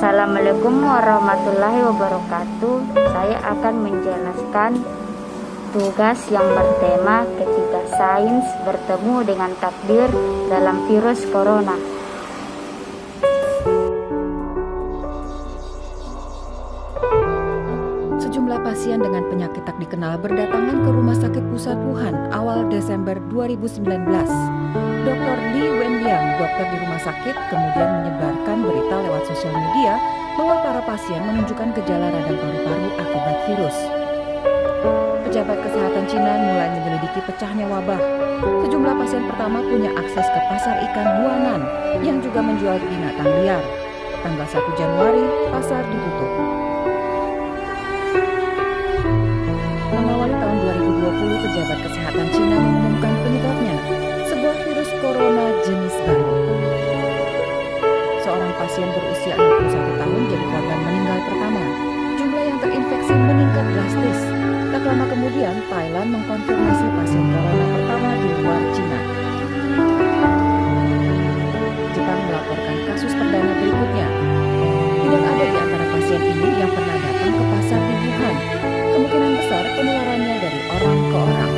Assalamualaikum warahmatullahi wabarakatuh. Saya akan menjelaskan tugas yang bertema ketika sains bertemu dengan takdir dalam virus corona. Sejumlah pasien dengan penyakit tak dikenal berdatangan ke Rumah Sakit Pusat Wuhan awal Desember 2019. Dr. Li Wenliang, dokter di rumah sakit, kemudian menyebarkan berita lewat sosial media bahwa para pasien menunjukkan gejala radang paru-paru akibat virus. Pejabat kesehatan Cina mulai menyelidiki pecahnya wabah. Sejumlah pasien pertama punya akses ke pasar ikan Huanan yang juga menjual binatang liar. Tanggal 1 Januari, pasar ditutup. Mengawali tahun 2020, pejabat kesehatan Cina mengumumkan penyebabnya, sebuah virus corona jenis baru. Seorang pasien berusia 61 tahun jadi korban meninggal pertama. Jumlah yang terinfeksi meningkat drastis. Tak lama kemudian, Thailand mengkonfirmasi pasien corona pertama di luar Cina. Jepang melaporkan kasus perdana berikutnya. Tidak ada di antara pasien ini yang pernah datang ke pasar di Wuhan. Kemungkinan besar penularannya dari orang ke orang.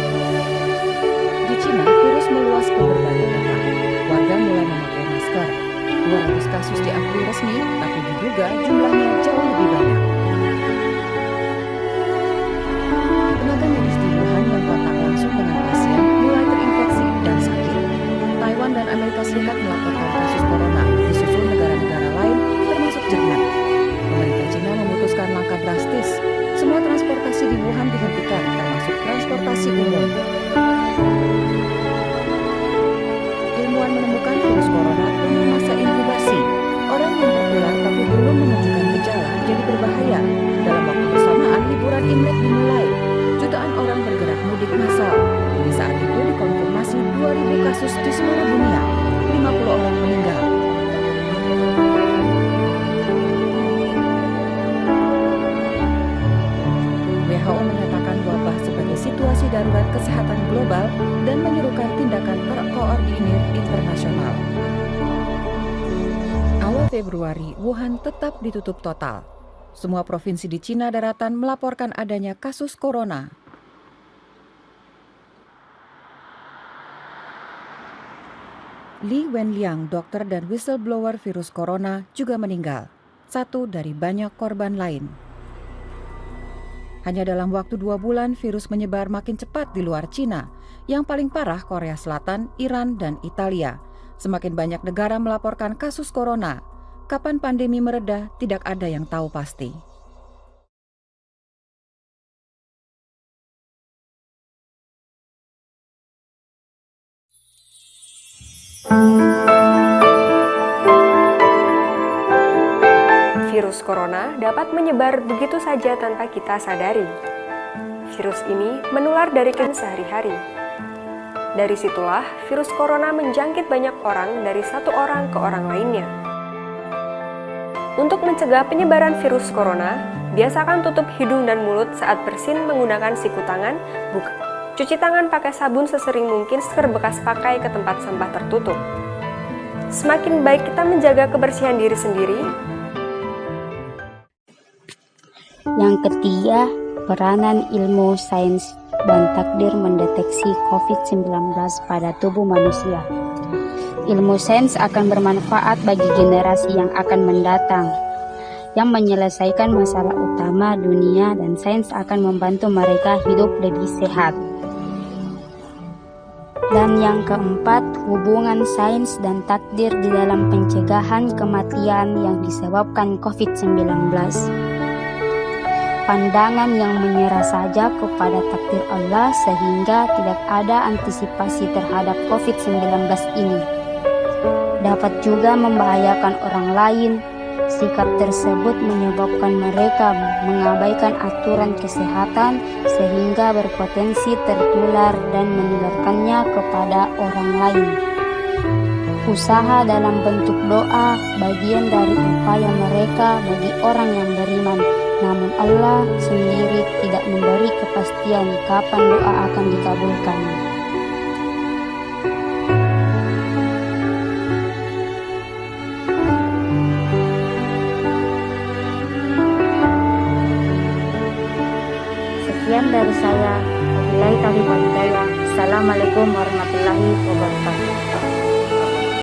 Di Cina, virus meluas ke berbagai kota. Warga mulai memakai masker. 200 kasus diakui resmi, tapi diduga jumlahnya jauh lebih banyak. Tenaga medis di Wuhan yang kontak langsung dengan pasien mulai terinfeksi dan sakit. Taiwan dan Amerika Serikat melaporkan kasus corona, disusul negara-negara lain termasuk Jerman. Pemerintah Cina memutuskan langkah drastis. Semua transportasi di Wuhan dihentikan, termasuk transportasi umum. Ilmuwan menemukan virus corona punya masa inkubasi. Orang yang tertular tapi belum menunjukkan gejala jadi berbahaya. Dalam waktu bersamaan, liburan Imlek dimulai. Jutaan orang bergerak mudik massal. Di saat itu dikonfirmasi 2.000 kasus di seluruh dunia. 50 orang meninggal. WHO menyatakan wabah sebagai situasi darurat kesehatan global dan menyerukan tindakan terkoordinir internasional. Awal Februari, Wuhan tetap ditutup total. Semua provinsi di Cina daratan melaporkan adanya kasus corona. Li Wenliang, dokter dan whistleblower virus corona, juga meninggal. Satu dari banyak korban lain. Hanya dalam waktu 2 bulan, virus menyebar makin cepat di luar Cina. Yang paling parah Korea Selatan, Iran, dan Italia. Semakin banyak negara melaporkan kasus corona. Kapan pandemi mereda, tidak ada yang tahu pasti. Virus corona dapat menyebar begitu saja tanpa kita sadari. Virus ini menular dari sehari-hari. Dari situlah virus corona menjangkit banyak orang dari satu orang ke orang lainnya. Untuk mencegah penyebaran virus corona, biasakan tutup hidung dan mulut saat bersin menggunakan siku tangan, cuci tangan pakai sabun sesering mungkin, masker bekas pakai ke tempat sampah tertutup. Semakin baik kita menjaga kebersihan diri sendiri. Yang ketiga, peranan ilmu sains dan takdir mendeteksi COVID-19 pada tubuh manusia. Ilmu sains akan bermanfaat bagi generasi yang akan mendatang, yang menyelesaikan masalah utama dunia, dan sains akan membantu mereka hidup lebih sehat. Dan yang keempat, hubungan sains dan takdir di dalam pencegahan kematian yang disebabkan COVID-19. Pandangan yang menyerah saja kepada takdir Allah sehingga tidak ada antisipasi terhadap COVID-19 ini. Dapat juga membahayakan orang lain. Sikap tersebut menyebabkan mereka mengabaikan aturan kesehatan sehingga berpotensi tertular dan menularkannya kepada orang lain. Usaha dalam bentuk doa bagian dari upaya mereka bagi orang yang beriman. Namun Allah sendiri tidak memberi kepastian kapan doa akan dikabulkan. Sekian dari saya. Wabillahi taufiq wal hidayah. Assalamualaikum warahmatullahi wabarakatuh.